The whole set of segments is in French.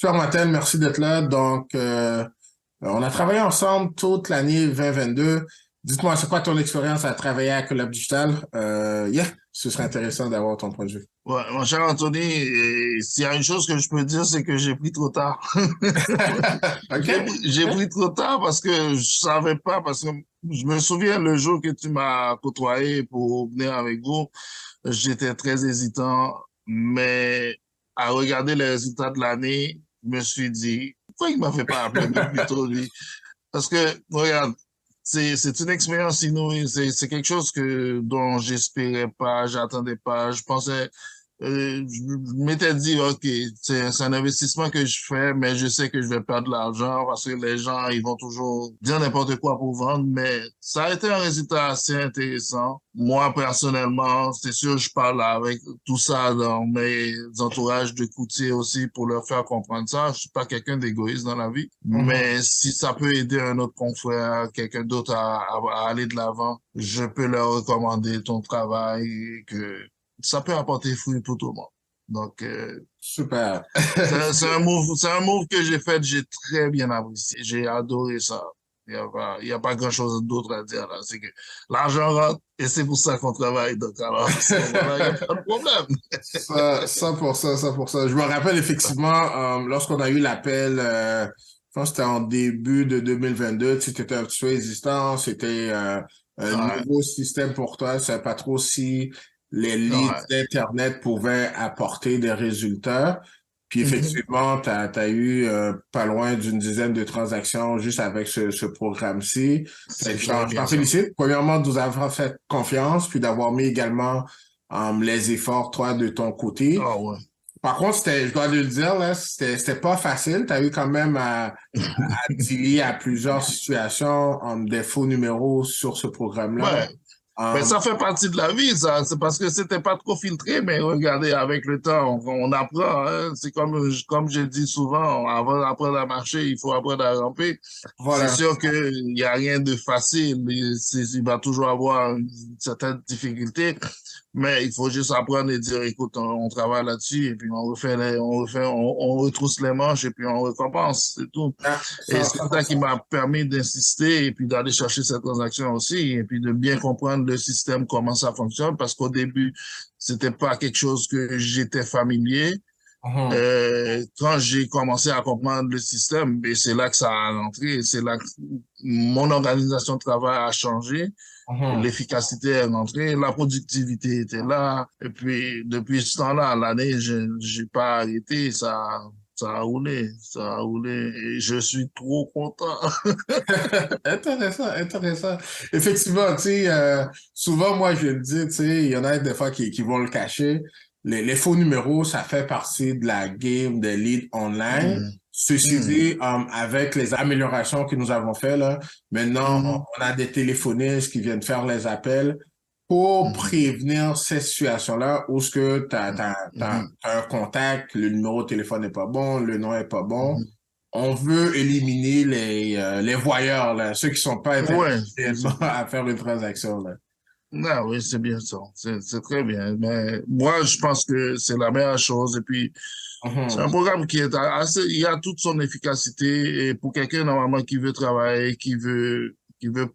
Super Martin, merci d'être là. On a travaillé ensemble toute l'année 2022. Dites-moi, c'est quoi ton expérience à travailler à Collab Digital? Ce serait intéressant d'avoir ton point de vue. Ouais, mon cher Anthony, s'il y a une chose que je peux dire, c'est que j'ai pris trop tard. OK? J'ai pris trop tard parce que je savais pas, parce que je me souviens le jour que tu m'as côtoyé pour venir avec vous, j'étais très hésitant, mais à regarder les résultats de l'année, je me suis dit, pourquoi il m'avait pas appelé plus tôt, lui? Parce que, regarde, c'est une expérience inouïe, c'est quelque chose dont j'espérais pas, j'attendais pas, je pensais, je m'étais dit, OK, c'est un investissement que je fais, mais je sais que je vais perdre de l'argent parce que les gens, ils vont toujours dire n'importe quoi pour vendre, mais ça a été un résultat assez intéressant. Moi, personnellement, c'est sûr, je parle avec tout ça dans mes entourages de courtiers aussi pour leur faire comprendre ça. Je suis pas quelqu'un d'égoïste dans la vie, Mhm. mais si ça peut aider un autre confrère, quelqu'un d'autre à aller de l'avant, je peux leur recommander ton travail et que ça peut apporter fruit pour tout le monde. Donc, Super. c'est un move que j'ai fait, j'ai très bien apprécié. J'ai adoré ça. Il y a pas grand-chose d'autre à dire là. C'est que l'argent rentre et c'est pour ça qu'on travaille. Donc, alors, à ce moment-là, il n'y a pas de problème. Ça, 100%, 100%. Je me rappelle effectivement, lorsqu'on a eu l'appel, je pense que c'était en début de 2022, tu étais un petit peu hésitant, c'était un Ouais, nouveau système pour toi, tu savais pas trop si les leads ouais. d'Internet pouvaient apporter des résultats. Puis Mhm. effectivement, tu as eu pas loin d'une dizaine de transactions juste avec ce programme-ci. Fait C'est que très je bien t'en ça. félicite. Premièrement, de nous avoir fait confiance, puis d'avoir mis également les efforts, toi, de ton côté. Ah ouais. Par contre, je dois le dire, là, c'était pas facile. Tu as eu quand même à dealer à plusieurs situations, des faux numéros sur ce programme-là. Ouais, mais Um, ça fait partie de la vie, ça. C'est parce que c'était pas trop filtré, mais regardez, avec le temps, on apprend, hein. C'est comme je dis souvent, avant d'apprendre à marcher, il faut apprendre à ramper. C'est voilà. sûr qu'il y a rien de facile. Il va toujours avoir une certaine difficulté. Mais il faut juste apprendre et dire, écoute, on travaille là-dessus et puis on retrousse les manches et puis on récompense, c'est tout. Ah, Et 100, c'est ça qui 100%. m'a permis d'insister et puis d'aller chercher cette transaction aussi et puis de bien comprendre le système, comment ça fonctionne parce qu'au début, c'était pas quelque chose que j'étais familier. Mhm, Quand j'ai commencé à comprendre le système, et c'est là que ça a rentré, c'est là que mon organisation de travail a changé. mhm. L'efficacité est rentrée, la productivité était là. Et puis, depuis ce temps-là, l'année, j'ai pas arrêté. Ça a roulé. Ça a roulé. Et je suis trop content. Intéressant, intéressant. Effectivement, tu sais, souvent, moi, je le dis, tu sais, il y en a des fois qui vont le cacher. Les faux numéros, ça fait partie de la game des leads online. Mhm. Ceci Mhm. dit, avec les améliorations que nous avons fait là, maintenant, Mhm. on a des téléphonistes qui viennent faire les appels pour Mhm. prévenir ces situations-là où ce que Mhm. t'as un contact, le numéro de téléphone n'est pas bon, le nom est pas bon. Mhm. On veut éliminer les voyeurs, là, ceux qui sont pas intéressés Ouais. réellement à faire une transaction, là. Ah oui, c'est bien ça. C'est très bien. Mais moi, je pense que c'est la meilleure chose. Et puis, c'est Mhm. un programme qui est assez, il a toute son efficacité et pour quelqu'un normalement qui veut travailler, qui veut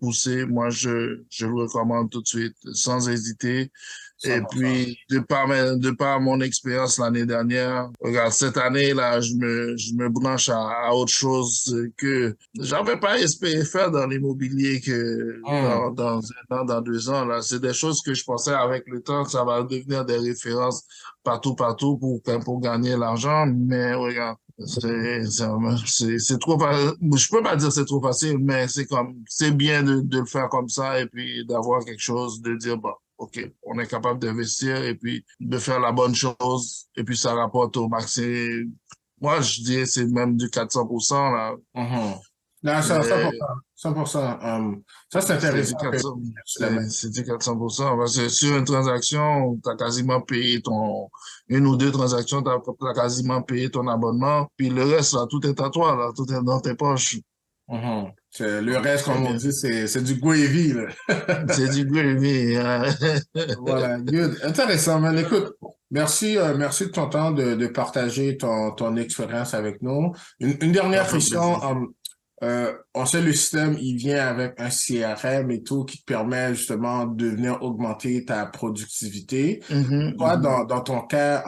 pousser, moi je le recommande tout de suite, sans hésiter. Et 100%. puis de par mon expérience l'année dernière, regarde cette année là, je me branche à autre chose que j'avais pas espéré faire dans l'immobilier que Mhm. dans un an, dans 2 ans là. C'est des choses que je pensais avec le temps, ça va devenir des références partout pour gagner l'argent, mais regarde, c'est trop facile. Je peux pas dire c'est trop facile, mais c'est bien de le faire comme ça et puis d'avoir quelque chose, de dire, bon, OK, on est capable d'investir et puis de faire la bonne chose et puis ça rapporte au maximum. Moi, je dirais c'est même du 400% là. Mhm. Non, ça, Euh, 100%. 100%. Ça, c'est C'est du intéressant que 400, tu l'amènes. c'est du 400%. Parce que sur une transaction, tu as quasiment payé une ou deux transactions, tu as quasiment payé ton abonnement. Puis le reste, là, tout est à toi, là, tout est dans tes poches. Mhm. Le Donc, reste, c'est comme on bien. dit, c'est du gravy, là. C'est du gravy, hein. Voilà, good. Intéressant, man. Écoute. Merci de ton temps de partager ton expérience avec nous. Une Ça dernière fait question. plaisir. On sait le système, il vient avec un CRM et tout qui te permet justement de venir augmenter ta productivité. Mhm, Toi, mhm. dans ton cas,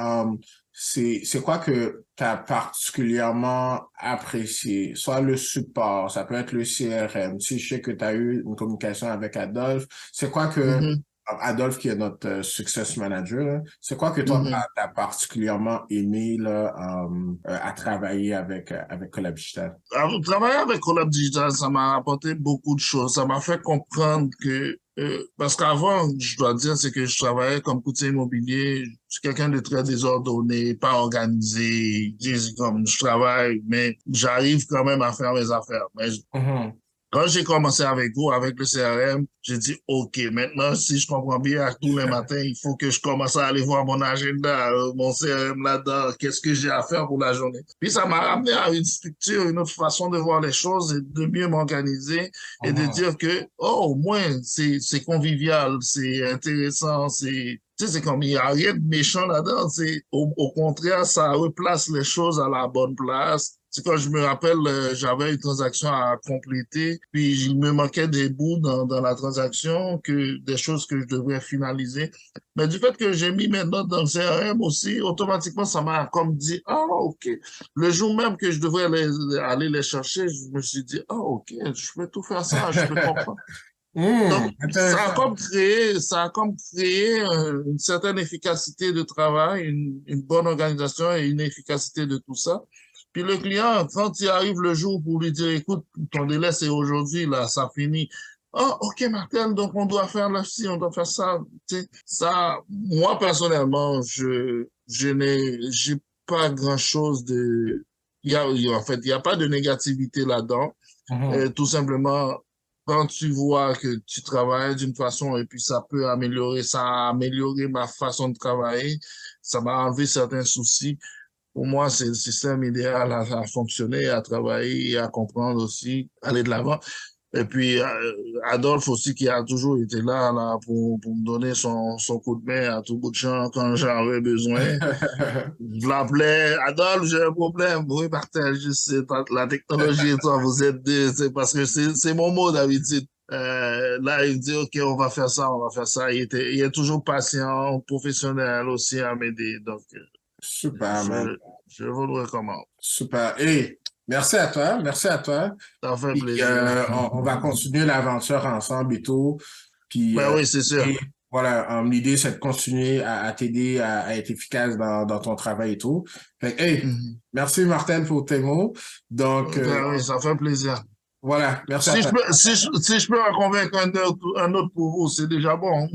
c'est quoi que tu as particulièrement apprécié? Soit le support, ça peut être le CRM. Si je sais que tu as eu une communication avec Adolphe, c'est quoi que Mhm, Adolphe, qui est notre success manager, là, c'est quoi que toi, mhm. t'as particulièrement aimé là, à travailler avec Collab Digital? Travailler avec Collab Digital, ça m'a apporté beaucoup de choses. Ça m'a fait comprendre que, parce qu'avant, je dois dire, c'est que je travaillais comme courtier immobilier. Je suis quelqu'un de très désordonné, pas organisé. Comme je travaille, mais j'arrive quand même à faire mes affaires. Mais Mhm. quand j'ai commencé avec vous, avec le CRM, j'ai dit, OK, maintenant, si je comprends bien, à tous les matins, il faut que je commence à aller voir mon agenda, mon CRM là-dedans, qu'est-ce que j'ai à faire pour la journée. Puis ça m'a ramené à une structure, une autre façon de voir les choses et de mieux m'organiser et de Mhm. dire que, oh, au moins, c'est convivial, c'est intéressant, tu sais, c'est comme il n'y a rien de méchant là-dedans. Au contraire, ça replace les choses à la bonne place. C'est quand je me rappelle, j'avais une transaction à compléter, puis il me manquait des bouts dans la transaction, des choses que je devrais finaliser. Mais du fait que j'ai mis mes notes dans le CRM aussi, automatiquement, ça m'a comme dit, ah, OK. Le jour même que je devrais aller les chercher, je me suis dit, ah, OK, je peux tout faire ça, je peux comprendre. Donc, Intéressant. ça a comme créé une certaine efficacité de travail, une bonne organisation et une efficacité de tout ça. Puis le client, quand il arrive le jour pour lui dire, écoute, ton délai c'est aujourd'hui, là, ça finit. Ah, OK, Martel, donc on doit faire là ci, on doit faire ça. Tu sais, ça, moi, personnellement, j'ai pas grand-chose de, en fait, il y a pas de négativité là-dedans. Mhm. Tout simplement, quand tu vois que tu travailles d'une façon et puis ça a amélioré ma façon de travailler, ça m'a enlevé certains soucis. Pour moi, c'est le système idéal à fonctionner, à travailler et à comprendre aussi, aller de l'avant. Et puis, Adolphe aussi, qui a toujours été là pour me donner son coup de main à tout bout de champ quand j'en avais besoin. Je l'appelais, Adolphe, j'ai un problème. Oui, partage, c'est la technologie et toi, vous êtes deux. C'est parce que c'est mon mot d'habitude. Là, il dit, OK, on va faire ça, on va faire ça. Il est toujours patient, professionnel aussi à m'aider. Donc, Super, man. je, je vous le recommande. Super. Hey, merci à toi. Merci à toi. Ça fait Puis, plaisir. on va continuer l'aventure ensemble et tout. Puis, Ben oui, c'est sûr. et voilà, l'idée, c'est de continuer à t'aider à être efficace dans ton travail et tout. Fait que, hey, Mhm. merci Martin pour tes mots. Donc, Ben oui, ça fait plaisir. voilà, merci à Si je toi. peux, si je peux en convaincre un autre pour vous, c'est déjà bon.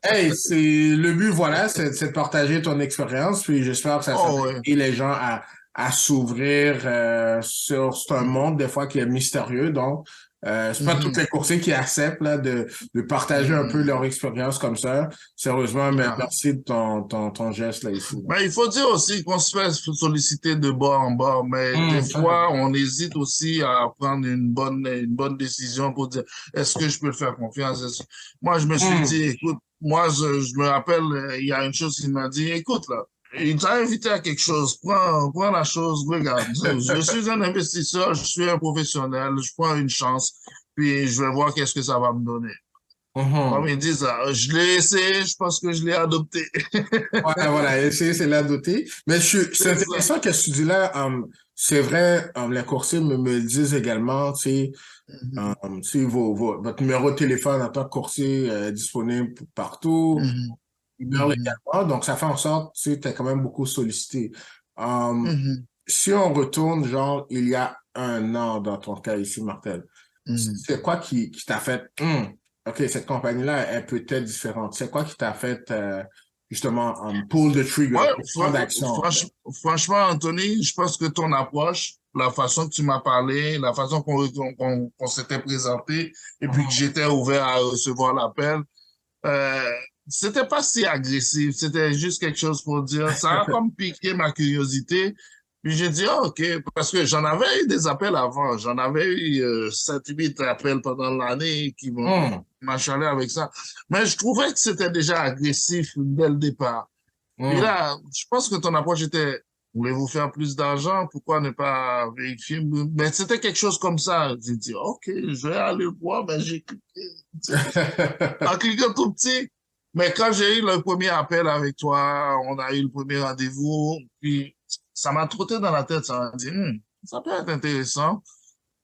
Hey, c'est le but, voilà, c'est de partager ton expérience. Puis, j'espère que ça va Oh, ouais. aider les gens à s'ouvrir sur c'est un monde des fois qui est mystérieux. Donc, c'est pas tous Mhm. les courtiers qui acceptent là, de partager un peu leur Mhm. expérience comme ça. Sérieusement, mais Ah. merci de ton geste là ici. Mais il faut dire aussi qu'on se fait solliciter de bord en bord, mais des Ça, c'est fois, on hésite aussi à prendre une bonne décision pour dire, est-ce que je peux le faire confiance? Moi, je me suis hum, dit, écoute, moi, je me rappelle, il y a une chose qu'il m'a dit, écoute, là, il t'a invité à quelque chose, prends la chose, regarde, je suis un investisseur, je suis un professionnel, je prends une chance, puis je vais voir qu'est-ce que ça va me donner. Comme hum. il dit ça, je l'ai essayé, je pense que je l'ai adopté. Ouais, voilà, essayer, c'est la doter. Mais c'est C'est ça. intéressant que ce que tu dis là. C'est vrai, les courtiers me le disent également, Mhm. tu sais, votre numéro de téléphone en tant que courtier disponible partout, Mhm. email Mhm. également. Donc, ça fait en sorte, tu sais, t'es quand même beaucoup sollicité. Um, Mhm. Si on retourne, genre, il y a un an dans ton cas ici, Martel, Mhm. c'est quoi qui t'a fait, OK, cette compagnie-là est peut-être différente. C'est quoi qui t'a fait, justement, pull the trigger, Ouais, prendre action, en fait? franchement, Anthony, je pense que ton approche, la façon que tu m'as parlé, la façon qu'on s'était présenté, et puis que Mhm. j'étais ouvert à recevoir l'appel, euh, c'était pas si agressif, c'était juste quelque chose pour dire, ça a comme piqué ma curiosité. Puis j'ai dit, ah, OK, parce que j'en avais eu des appels avant, j'en avais eu 7-8 appels pendant l'année qui Hmm. m'achalaient avec ça. Mais je trouvais que c'était déjà agressif dès le départ. Puis Hum. là, je pense que ton approche était, voulez-vous faire plus d'argent? Pourquoi ne pas vérifier? Mais c'était quelque chose comme ça. J'ai dit, OK, je vais aller voir, mais j'ai cliqué. En cliquant tout petit. Mais quand j'ai eu le premier appel avec toi, on a eu le premier rendez-vous, puis ça m'a trotté dans la tête, ça m'a dit, ça peut être intéressant.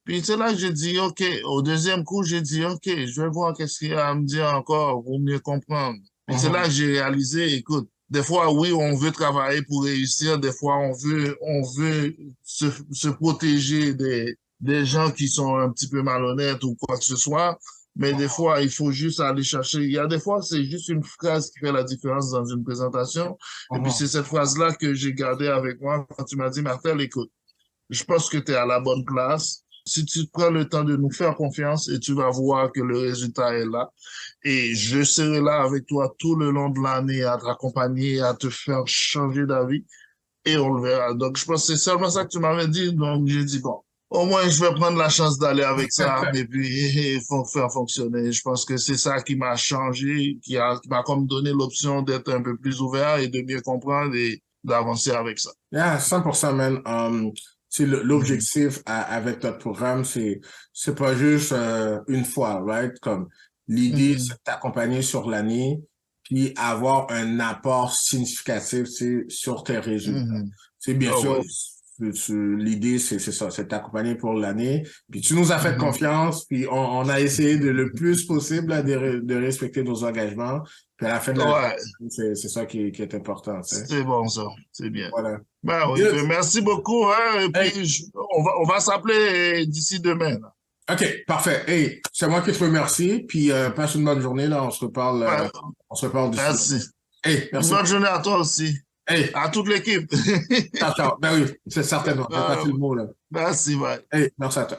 Puis c'est là que j'ai dit, OK, au deuxième coup, j'ai dit, OK, je vais voir qu'est-ce qu'il y a à me dire encore pour mieux comprendre. Puis c'est là Mhm. que j'ai réalisé, écoute, des fois, oui, on veut travailler pour réussir, des fois, on veut se protéger des gens qui sont un petit peu malhonnêtes ou quoi que ce soit. Mais des fois, il faut juste aller chercher. Il y a des fois, c'est juste une phrase qui fait la différence dans une présentation. Et puis, Mhm. c'est cette phrase-là que j'ai gardée avec moi quand tu m'as dit, Martel, écoute, je pense que tu es à la bonne place. Si tu prends le temps de nous faire confiance et tu vas voir que le résultat est là. Et je serai là avec toi tout le long de l'année à t'accompagner, à te faire changer d'avis et on le verra. Donc, je pense que c'est seulement ça que tu m'avais dit. Donc, j'ai dit, bon, au moins, je vais prendre la chance d'aller avec ça et puis il faut faire fonctionner. Je pense que c'est ça qui m'a changé, qui m'a comme donné l'option d'être un peu plus ouvert et de mieux comprendre et d'avancer avec ça. Yeah, 100%, man. C'est Mhm. l'objectif avec notre programme, c'est pas juste une fois, right? Comme l'idée, c'est Mhm. de t'accompagner sur l'année, puis avoir un apport significatif, sur tes résultats. Mhm. C'est bien Oh sûr, oui. l'idée, c'est ça, c'est de t'accompagner pour l'année. Puis tu nous as fait Mhm. confiance, puis on a essayé de le plus possible là, de respecter nos engagements. Puis à la fin de la journée, Ouais, c'est ça qui est important, tu sais. c'est bon ça, c'est bien. Voilà. Ben oui, Good. ben merci beaucoup, hein, et Hey, puis on va s'appeler d'ici demain, là. OK, parfait. Hey, c'est moi qui te remercie. Puis passe une bonne journée, là. Ben, On se reparle d'ici. merci. Hey, Une merci. bonne journée à toi aussi, Hey, à toute l'équipe. ciao, ciao. Ben oui, c'est certainement. T'as passé le mot, là. Merci, bye. Hey, merci à toi.